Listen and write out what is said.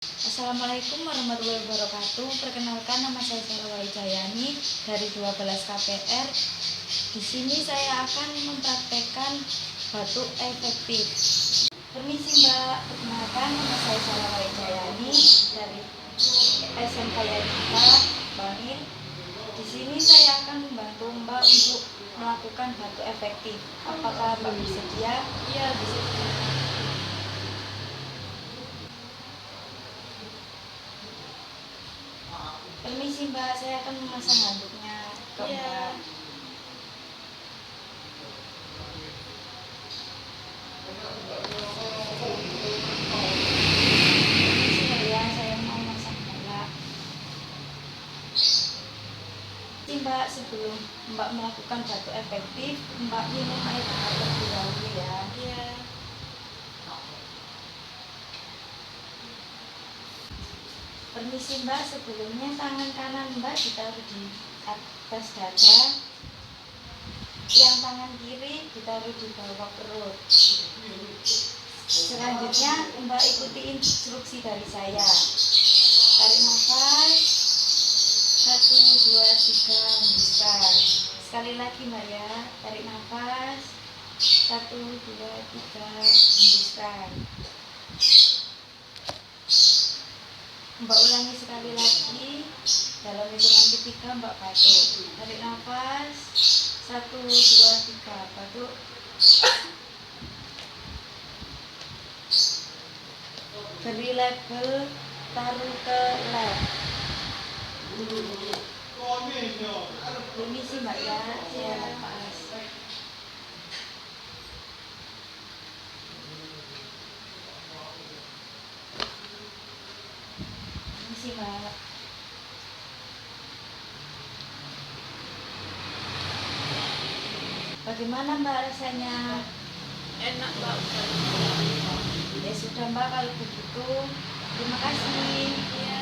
Assalamualaikum warahmatullahi wabarakatuh. Perkenalkan, nama saya Sarah Walijayani dari 12 KPR. Di sini saya akan mempraktekkan batuk efektif. Permisi Mbak, perkenalkan nama saya Sarah Walijayani dari SMK Yadika Bangil. Di sini saya akan membantu Mbak untuk melakukan batuk efektif. Apakah Mbak bersedia? Iya, bersedia. Permisi Mbak, saya akan memasang handuknya ke Iya. Mbak. Permisi ya, saya mau masang bola. Mbak, sebelum Mbak melakukan batuk efektif, Mbak minum air hangat terlebih dahulu ya. Iya. Permisi Mbak, sebelumnya tangan kanan Mbak ditaruh di atas dada, yang tangan kiri ditaruh di bawah perut. Selanjutnya Mbak ikuti instruksi dari saya. Tarik nafas, 1, 2, 3, hembuskan. Sekali lagi Mbak ya, tarik nafas, 1, 2, 3, hembuskan. Mbak ulangi sekali lagi, dalam hitungan ketiga Mbak batuk. Tarik nafas, 1, 2, 3, batuk. Beri label, taruh ke lab. Permisi Mbak ya, saya lepas. Permisi Mbak. Bagaimana Mbak rasanya? Enak Mbak. Ya sudah Mbak, kalau begitu terima kasih. Iya.